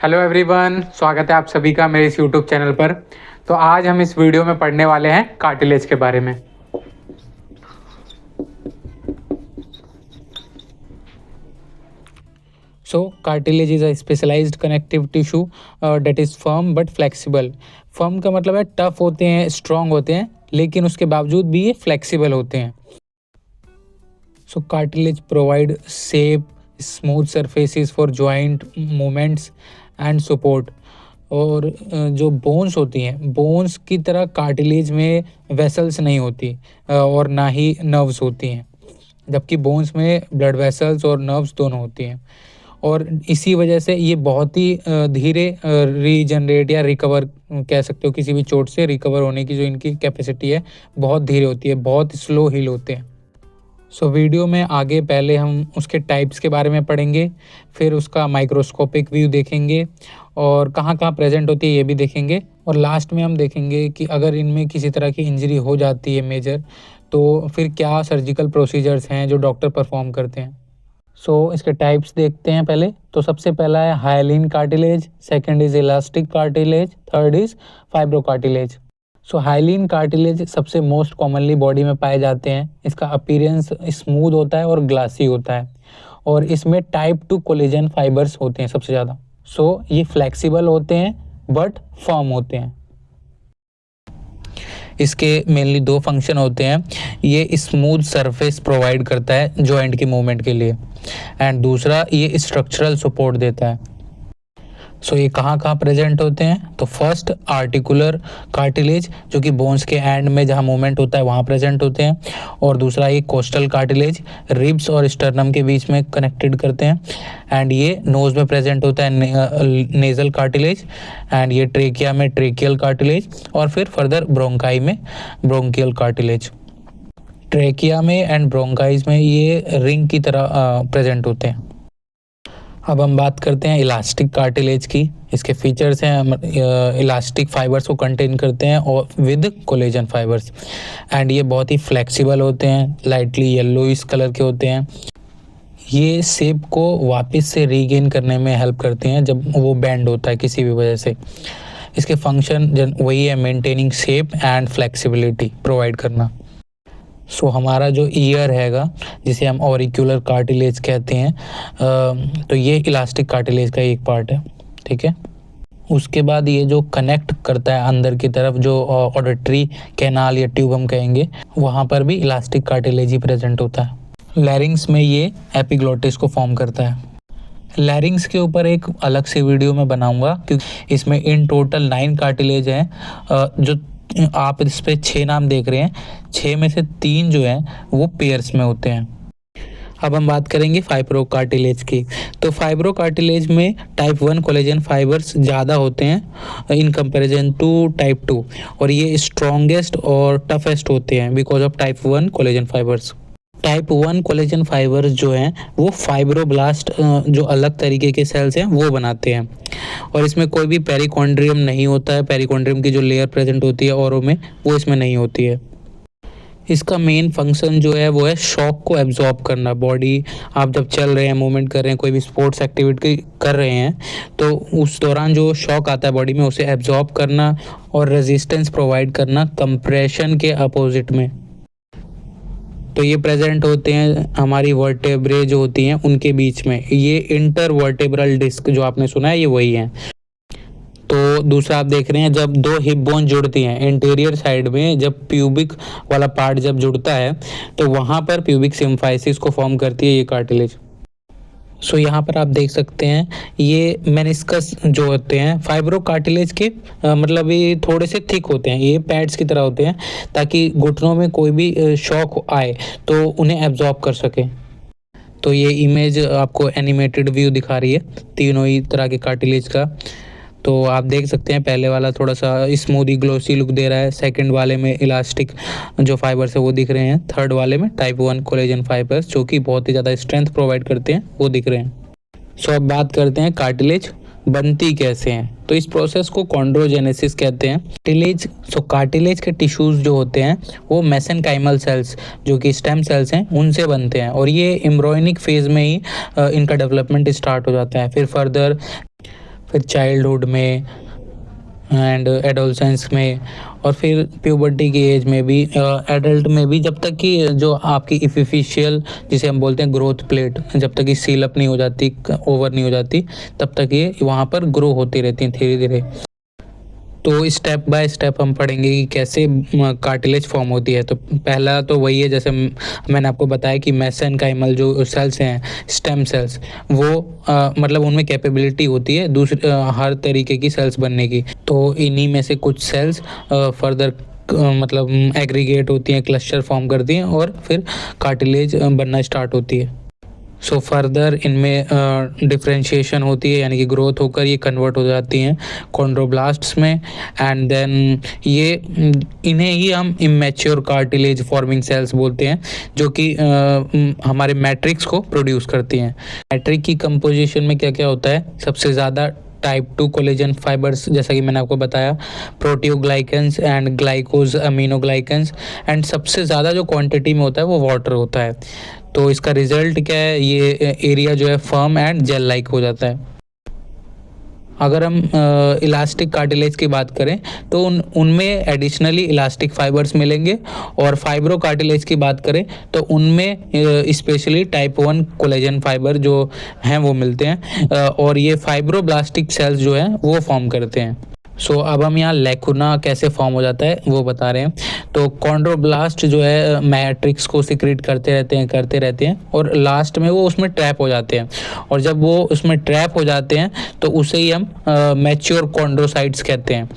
Hello everyone, स्वागत है आप सभी का मेरे इस यूट्यूब चैनल पर। तो आज हम इस वीडियो में पढ़ने वाले हैं कार्टिलेज के बारे में। So cartilage is a specialised connective tissue that is firm but flexible. Firm का मतलब है टफ होते हैं, स्ट्रॉन्ग होते हैं, लेकिन उसके बावजूद भी ये फ्लेक्सिबल होते हैं। So cartilage provide shape, smooth surfaces for joint movements and support. और जो बोन्स होती हैं, बोन्स की तरह कार्टिलेज में वेसल्स नहीं होती और ना ही नर्व्स होती हैं, जबकि बोन्स में ब्लड वेसल्स और नर्व्स दोनों होती हैं। और इसी वजह से ये बहुत ही धीरे रीजनरेट या रिकवर कह सकते हो, किसी भी चोट से रिकवर होने की जो इनकी कैपेसिटी है बहुत धीरे होती है, बहुत स्लो हील होते हैं। सो वीडियो में आगे पहले हम उसके टाइप्स के बारे में पढ़ेंगे, फिर उसका माइक्रोस्कोपिक व्यू देखेंगे और कहाँ कहाँ प्रेजेंट होती है ये भी देखेंगे, और लास्ट में हम देखेंगे कि अगर इनमें किसी तरह की इंजरी हो जाती है मेजर, तो फिर क्या सर्जिकल प्रोसीजर्स हैं जो डॉक्टर परफॉर्म करते हैं। सो इसके टाइप्स देखते हैं पहले। तो सबसे पहला है hyaline cartilage, second is elastic cartilage, third is fibro cartilage. So hyaline cartilage सबसे मोस्ट कॉमनली बॉडी में पाए जाते हैं। इसका अपीयरेंस स्मूथ होता है और ग्लासी होता है, और इसमें टाइप 2 कोलेजन फाइबर्स होते हैं सबसे ज़्यादा। सो ये फ्लेक्सिबल होते हैं बट फर्म होते हैं। इसके मेनली दो फंक्शन होते हैं। ये स्मूथ सरफेस प्रोवाइड करता है जॉइंट की मूवमेंट के लिए, एंड दूसरा ये स्ट्रक्चरल सपोर्ट देता है। सो ये कहाँ कहाँ प्रेजेंट होते हैं? तो फर्स्ट आर्टिकुलर कार्टिलेज, जो कि बोन्स के एंड में जहाँ मूवमेंट होता है वहाँ प्रेजेंट होते हैं, और दूसरा ये कोस्टल कार्टिलेज, रिब्स और स्टर्नम के बीच में कनेक्टेड करते हैं, एंड ये नोज में प्रेजेंट होता है नेजल कार्टिलेज, एंड ये ट्रेकिया में ट्रेकियल कार्टिलेज, और फिर फर्दर ब्रोंकाई में ब्रोंकियल कार्टिलेज। ट्रेकिया में एंड ब्रोंकाइज में ये रिंग की तरह प्रेजेंट होते हैं। अब हम बात करते हैं इलास्टिक कार्टिलेज की। इसके फीचर्स हैं इलास्टिक फाइबर्स को कंटेन करते हैं और विद कोलेजन फाइबर्स, एंड ये बहुत ही फ्लेक्सिबल होते हैं, लाइटली येलोइश कलर के होते हैं। ये शेप को वापस से रीगेन करने में हेल्प करते हैं जब वो बेंड होता है किसी भी वजह से। इसके फंक्शन वही है, maintaining shape and flexibility provide करना। सो हमारा जो ईयर हैगा, जिसे हम ऑरिक्यूलर कार्टिलेज कहते हैं, तो ये इलास्टिक कार्टिलेज का एक पार्ट है, ठीक है। उसके बाद ये जो कनेक्ट करता है अंदर की तरफ, जो ऑडिटरी कैनाल या ट्यूब हम कहेंगे, वहाँ पर भी इलास्टिक कार्टिलेज ही प्रेजेंट होता है। लैरिंग्स में ये एपिग्लोटिस को फॉर्म करता है। लैरिंग्स के ऊपर एक अलग से वीडियो में बनाऊंगा, क्योंकि इसमें इन टोटल 9 कार्टिलेज हैं। जो आप इस पे 6 नाम देख रहे हैं, 6 में से 3 जो हैं वो पेयर्स में होते हैं। अब हम बात करेंगे फाइब्रो कार्टिलेज की। तो फाइब्रो कार्टिलेज में टाइप 1 कोलेजन फाइबर्स ज़्यादा होते हैं इन कंपैरिजन टू टाइप 2, और ये स्ट्रॉन्गेस्ट और टफेस्ट होते हैं because of type 1 collagen fibres. Type 1 collagen fibres जो हैं वो फाइब्रोब्लास्ट जो अलग तरीके के सेल्स हैं वो बनाते हैं, और इसमें कोई भी पेरिकॉन्ड्रियम नहीं होता है। पेरिकॉन्ड्रियम की जो लेयर प्रेजेंट होती है औरों में, वो इसमें नहीं होती है। इसका मेन फंक्शन जो है वो है शॉक को एब्जॉर्ब करना। बॉडी आप जब चल रहे हैं, मूवमेंट कर रहे हैं, कोई भी स्पोर्ट्स एक्टिविटी कर रहे हैं, तो उस दौरान जो शॉक आता है बॉडी में, उसे एब्जॉर्ब करना और रेजिस्टेंस प्रोवाइड करना कंप्रेशन के अपोजिट में। तो ये प्रेजेंट होते हैं हमारी वर्टेब्रे जो होती हैं उनके बीच में। ये इंटरवर्टेब्रल डिस्क जो आपने सुना है, ये वही है। तो दूसरा आप देख रहे हैं, जब दो हिप बोन जुड़ती हैं इंटीरियर साइड में, जब प्यूबिक वाला पार्ट जब जुड़ता है, तो वहाँ पर प्यूबिक सिम्फाइसिस को फॉर्म करती है ये कार्टिलेज। सो यहाँ पर आप देख सकते हैं ये मेनिस्कस जो होते हैं फाइब्रो कार्टिलेज के, मतलब ये थोड़े से थिक होते हैं, ये पैड्स की तरह होते हैं, ताकि घुटनों में कोई भी शॉक आए तो उन्हें एब्जॉर्ब कर सके। तो ये इमेज आपको एनिमेटेड व्यू दिखा रही है तीनों ही तरह के कार्टिलेज का। तो आप देख सकते हैं पहले वाला थोड़ा सा स्मूदी ग्लोसी लुक दे रहा है, सेकंड वाले में इलास्टिक जो फाइबर्स है वो दिख रहे हैं, थर्ड वाले में टाइप 1 कोलेजन फाइबर्स जो कि बहुत ही ज़्यादा स्ट्रेंथ प्रोवाइड करते हैं वो दिख रहे हैं। सो अब बात करते हैं कार्टिलेज बनती कैसे हैं। तो इस प्रोसेस को कॉन्ड्रोजेनेसिस कहते हैं। कार्टिलेज के टिश्यूज जो होते हैं वो मेसेनकाइमल सेल्स जो कि स्टेम सेल्स हैं उनसे बनते हैं, और ये एम्ब्रियोनिक फेज में ही इनका डेवलपमेंट स्टार्ट हो जाता है। फिर फिर चाइल्डहुड में एंड एडोलसेंस में, और फिर प्यूबर्टी की एज में भी, एडल्ट में भी, जब तक कि जो आपकी इपिफिशियल जिसे हम बोलते हैं ग्रोथ प्लेट, जब तक कि सील अप नहीं हो जाती, ओवर नहीं हो जाती, तब तक ये वहाँ पर ग्रो होती रहती हैं धीरे धीरे। तो स्टेप बाय स्टेप हम पढ़ेंगे कि कैसे कार्टिलेज फॉर्म होती है। तो पहला तो वही है, जैसे मैंने आपको बताया कि मेसेनकाइमल जो सेल्स हैं, स्टेम सेल्स, वो मतलब उनमें कैपेबिलिटी होती है दूसरे हर तरीके की सेल्स बनने की। तो इन्हीं में से कुछ सेल्स फर्दर मतलब एग्रीगेट होती हैं, क्लस्टर फॉर्म करती हैं और फिर कार्टिलेज बनना स्टार्ट होती है। सो फर्दर इनमें डिफ्रेंशिएशन होती है, यानी कि ग्रोथ होकर ये कन्वर्ट हो जाती हैं कॉन्ड्रोब्लास्ट्स में, एंड देन ये इन्हें ही हम इमेच्योर कार्टिलेज फॉर्मिंग सेल्स बोलते हैं, जो कि हमारे मैट्रिक्स को प्रोड्यूस करती हैं। मैट्रिक की कंपोजिशन में क्या क्या होता है? सबसे ज़्यादा टाइप 2 कोलेजन फाइबर्स, जैसा कि मैंने आपको बताया, प्रोटियोग्लाइकेंस एंड ग्लाइकोज अमीनोग्लाइकेंस, एंड सबसे ज़्यादा जो क्वांटिटी में होता है वो वाटर होता है। तो इसका रिजल्ट क्या है? ये एरिया जो है फर्म एंड जेल लाइक हो जाता है। अगर हम इलास्टिक कार्टिलेज की बात करें तो उनमें एडिशनली इलास्टिक फाइबर्स मिलेंगे, और फाइब्रो कार्टिलेज की बात करें तो उनमें स्पेशली टाइप 1 कोलेजन फाइबर जो हैं वो मिलते हैं, और ये फाइब्रोब्लास्टिक सेल्स जो हैं वो फॉर्म करते हैं। सो अब हम यहाँ लैकुना कैसे फॉर्म हो जाता है वो बता रहे हैं। तो कॉन्ड्रोब्लास्ट जो है मैट्रिक्स को सिक्रीट करते रहते हैं और लास्ट में वो उसमें ट्रैप हो जाते हैं, और जब वो उसमें ट्रैप हो जाते हैं तो उसे ही हम मैच्योर कॉन्ड्रोसाइट्स कहते हैं।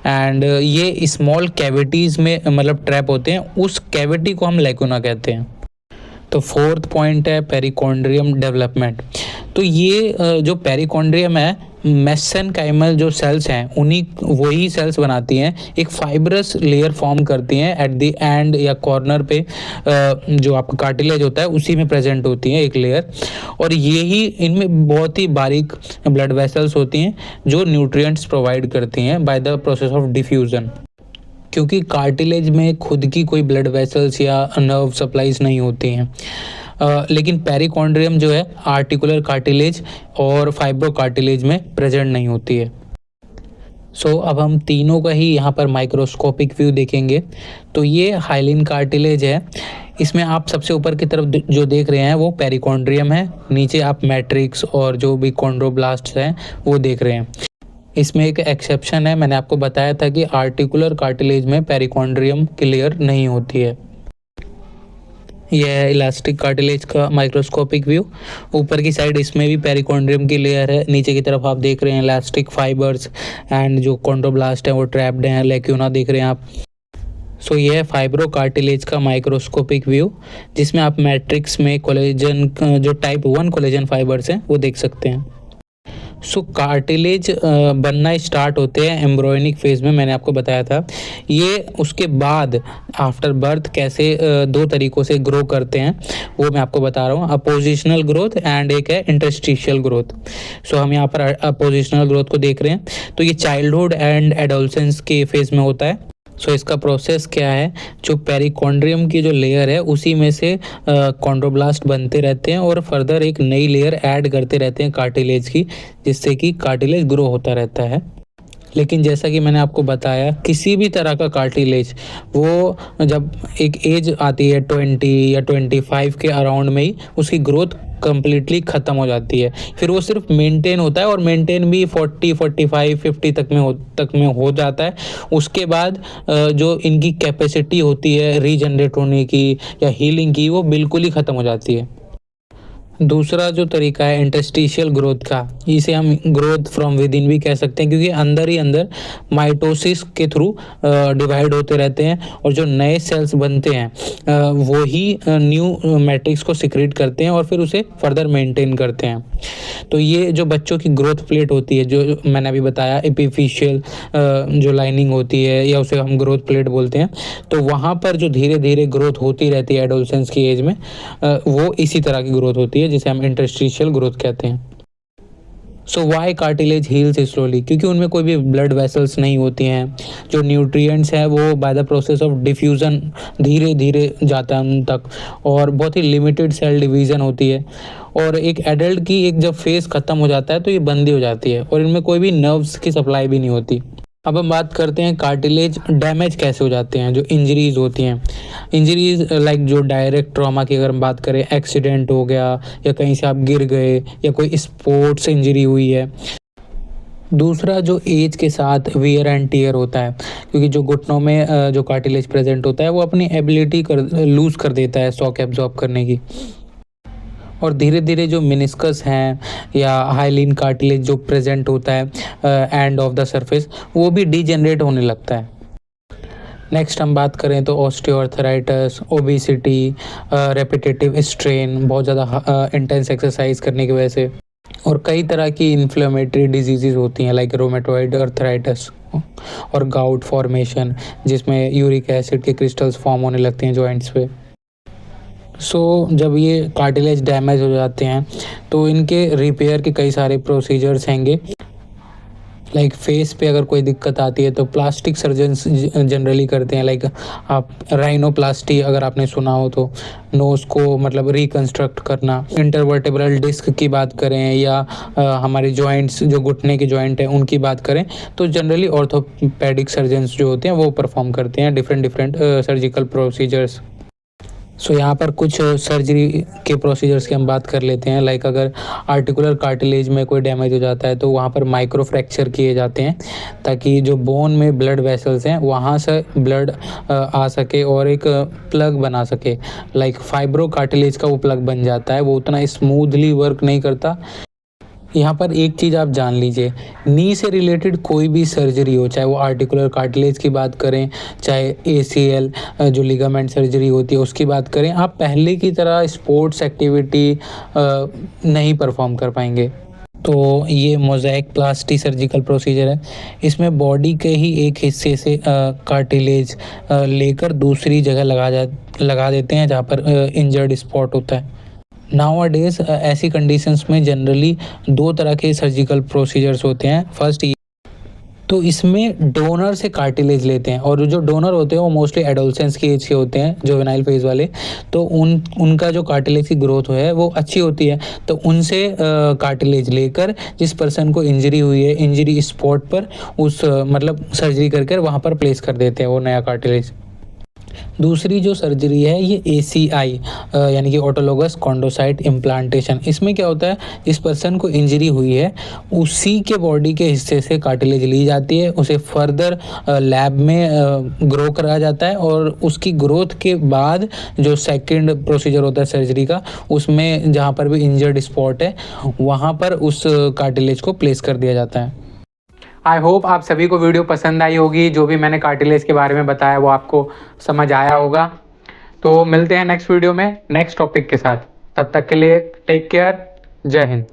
एंड ये स्मॉल कैविटीज़ में मतलब ट्रैप होते हैं, उस कैविटी को हम लैकुना कहते हैं। तो फोर्थ पॉइंट है पेरिकॉन्ड्रियम डेवलपमेंट। तो ये जो पेरिकॉन्ड्रियम है, मेसेनकाइमल जो सेल्स हैं उन्हीं वही सेल्स बनाती हैं, एक फाइब्रस लेयर फॉर्म करती हैं एट द एंड या कॉर्नर पे, जो आपका कार्टिलेज होता है उसी में प्रेजेंट होती है एक लेयर, और यही इनमें बहुत ही बारीक ब्लड वेसल्स होती हैं जो न्यूट्रिएंट्स प्रोवाइड करती हैं by the process of diffusion. क्योंकि कार्टिलेज में खुद की कोई ब्लड वेसल्स या नर्व सप्लाईज नहीं होती हैं, लेकिन पेरिकॉन्ड्रियम जो है आर्टिकुलर कार्टिलेज और फाइब्रो कार्टिलेज में प्रेजेंट नहीं होती है। सो अब हम तीनों का ही यहाँ पर माइक्रोस्कोपिक व्यू देखेंगे। तो ये हाइलिन कार्टिलेज है, इसमें आप सबसे ऊपर की तरफ जो देख रहे हैं वो पेरिकॉन्ड्रियम है, नीचे आप मैट्रिक्स और जो भी कॉन्ड्रोब्लास्ट्स हैं वो देख रहे हैं। इसमें एक एक्सेप्शन है, मैंने आपको बताया था कि आर्टिकुलर कार्टिलेज में पेरिकॉन्ड्रियम की लेयर नहीं होती है। यह है इलास्टिक कार्टिलेज का माइक्रोस्कोपिक व्यू। ऊपर की साइड इसमें भी पेरिकॉन्ड्रियम की लेयर है, नीचे की तरफ आप देख रहे हैं इलास्टिक फाइबर्स, एंड जो कॉन्ड्रोब्लास्ट है वो ट्रैप्ड हैं, लैक्यूना देख रहे हैं आप। सो यह है फाइब्रो कार्टिलेज का माइक्रोस्कोपिक व्यू, जिसमें आप मैट्रिक्स में कोलेजन जो टाइप 1 कोलेजन फाइबर्स हैं वो देख सकते हैं। सो कार्टिलेज बनना स्टार्ट होते हैं एम्ब्रियोनिक फेज में, मैंने आपको बताया था। ये उसके बाद आफ्टर बर्थ कैसे दो तरीकों से ग्रो करते हैं वो मैं आपको बता रहा हूँ, अपोजिशनल ग्रोथ एंड एक है इंटरस्टिशियल ग्रोथ। सो हम यहाँ पर अपोजिशनल ग्रोथ को देख रहे हैं, तो ये चाइल्डहुड एंड एडोलसेंस के फेज में होता है। सो इसका प्रोसेस क्या है, जो पेरिकॉन्ड्रियम की जो लेयर है उसी में से कॉन्ड्रोब्लास्ट बनते रहते हैं और फर्दर एक नई लेयर ऐड करते रहते हैं कार्टिलेज की, जिससे कि कार्टिलेज ग्रो होता रहता है। लेकिन जैसा कि मैंने आपको बताया, किसी भी तरह का कार्टिलेज वो जब एक एज आती है 20 या 25 के अराउंड में ही उसकी ग्रोथ कंप्लीटली ख़त्म हो जाती है। फिर वो सिर्फ मेंटेन होता है, और मेंटेन भी 40, 45, 50 तक में हो जाता है। उसके बाद जो इनकी कैपेसिटी होती है रीजनरेट होने की या हीलिंग की, वो बिल्कुल ही ख़त्म हो जाती है। दूसरा जो तरीका है इंटरस्टिशियल ग्रोथ का, इसे हम ग्रोथ फ्रॉम विद इन भी कह सकते हैं, क्योंकि अंदर ही अंदर माइटोसिस के थ्रू डिवाइड होते रहते हैं, और जो नए सेल्स बनते हैं वो ही न्यू मैट्रिक्स को सिक्रीट करते हैं और फिर उसे फर्दर मेंटेन करते हैं। तो ये जो बच्चों की ग्रोथ प्लेट होती है, जो मैंने अभी बताया एपिफिशियल जो लाइनिंग होती है, या उसे हम ग्रोथ प्लेट बोलते हैं, तो वहाँ पर जो धीरे धीरे ग्रोथ होती रहती है एडोलसेंस की एज में, वो इसी तरह की ग्रोथ होती है जिसे हम इंटरस्टिशियल ग्रोथ कहते हैं। सो वाई कार्टिलेज हील्स स्लोली, क्योंकि उनमें कोई भी ब्लड वेसल्स नहीं होती हैं, जो न्यूट्रिएंट्स हैं वो by the process of diffusion धीरे धीरे जाता है उन तक, और बहुत ही लिमिटेड सेल डिवीज़न होती है। और एक एडल्ट की एक जब फेज़ ख़त्म हो जाता है तो ये बंदी हो जाती है, और इनमें कोई भी नर्व्स की सप्लाई भी नहीं होती। अब हम बात करते हैं कार्टिलेज डैमेज कैसे हो जाते हैं, जो इंजरीज होती हैं। इंजरीज लाइक जो डायरेक्ट ट्रॉमा की अगर हम बात करें, एक्सीडेंट हो गया या कहीं से आप गिर गए या कोई स्पोर्ट्स इंजरी हुई है। दूसरा जो एज के साथ वियर एंड टियर होता है, क्योंकि जो घुटनों में जो कार्टिलेज प्रेजेंट होता है वो अपनी एबिलिटी लूज कर देता है शॉक एब्जॉर्ब करने की, और धीरे धीरे जो मिनिस्कस हैं या हाइलिन कार्टिलेज जो प्रेजेंट होता है एंड ऑफ द सरफेस, वो भी डीजेनरेट होने लगता है। नेक्स्ट हम बात करें तो ऑस्टियोआर्थराइटिस, ओबेसिटी, रेपिटेटिव स्ट्रेन, बहुत ज़्यादा इंटेंस एक्सरसाइज करने की वजह से, और कई तरह की इन्फ्लेमेटरी डिजीज़ होती हैं लाइक रोमेटॉइड अर्थराइटिस और गाउट फॉर्मेशन, जिसमें यूरिक एसिड के क्रिस्टल्स फॉर्म होने लगते हैं जॉइंट्स पे। जब ये कार्टिलेज डैमेज हो जाते हैं तो इनके रिपेयर के कई सारे प्रोसीजर्स हैंगे। लाइक फेस पे अगर कोई दिक्कत आती है तो प्लास्टिक सर्जन्स जनरली करते हैं, लाइक आप राइनोप्लास्टी अगर आपने सुना हो तो, नोज़ को मतलब रिकंस्ट्रक्ट करना। इंटरवर्टेब्रल डिस्क की बात करें या हमारे जॉइंट्स जो घुटने के जॉइंट हैं उनकी बात करें तो जनरली ऑर्थोपेडिक सर्जन्स जो होते हैं वो परफॉर्म करते हैं डिफरेंट सर्जिकल प्रोसीजर्स। यहाँ पर कुछ सर्जरी के प्रोसीजर्स की हम बात कर लेते हैं। लाइक अगर आर्टिकुलर कार्टिलेज में कोई डैमेज हो जाता है तो वहाँ पर माइक्रो फ्रैक्चर किए जाते हैं, ताकि जो बोन में ब्लड वेसल्स हैं वहाँ से ब्लड आ सके और एक प्लग बना सके। लाइक फाइब्रो कार्टिलेज का वो प्लग बन जाता है, वो उतना स्मूथली वर्क नहीं करता। यहाँ पर एक चीज़ आप जान लीजिए, नी से रिलेटेड कोई भी सर्जरी हो, चाहे वो आर्टिकुलर कार्टिलेज की बात करें, चाहे ACL जो लिगामेंट सर्जरी होती है उसकी बात करें, आप पहले की तरह स्पोर्ट्स एक्टिविटी नहीं परफॉर्म कर पाएंगे। तो ये मोज़ेक प्लास्टी सर्जिकल प्रोसीजर है। इसमें बॉडी के ही एक हिस्से से कार्टिलेज लेकर दूसरी जगह लगा देते हैं जहाँ पर इंजर्ड स्पॉट होता है। नाउअडेज ऐसी कंडीशंस में जनरली 2 तरह के सर्जिकल प्रोसीजर्स होते हैं। फर्स्ट, तो इसमें डोनर से कार्टिलेज लेते हैं, और जो डोनर होते हैं वो मोस्टली एडोलसेंस की एज के होते हैं, जुवेनाइल फेज वाले। तो उनका जो कार्टिलेज की ग्रोथ है वो अच्छी होती है, तो उनसे कार्टिलेज लेकर जिस पर्सन को इंजरी हुई है, इंजरी स्पॉट पर उस मतलब सर्जरी करके वहाँ पर प्लेस कर देते हैं वो नया कार्टिलेज। दूसरी जो सर्जरी है ये ACI यानी कि ऑटोलोगस कॉन्डोसाइट इम्प्लांटेशन। इसमें क्या होता है, जिस पर्सन को इंजरी हुई है उसी के बॉडी के हिस्से से कार्टिलेज ली जाती है, उसे फर्दर लैब में ग्रो करा जाता है, और उसकी ग्रोथ के बाद जो सेकंड प्रोसीजर होता है सर्जरी का, उसमें जहाँ पर भी इंजर्ड स्पॉट है वहाँ पर उस कार्टिलेज को प्लेस कर दिया जाता है। आई होप आप सभी को वीडियो पसंद आई होगी। जो भी मैंने कार्टिलेज के बारे में बताया वो आपको समझ आया होगा। तो मिलते हैं नेक्स्ट वीडियो में नेक्स्ट टॉपिक के साथ। तब तक के लिए टेक केयर। जय हिंद।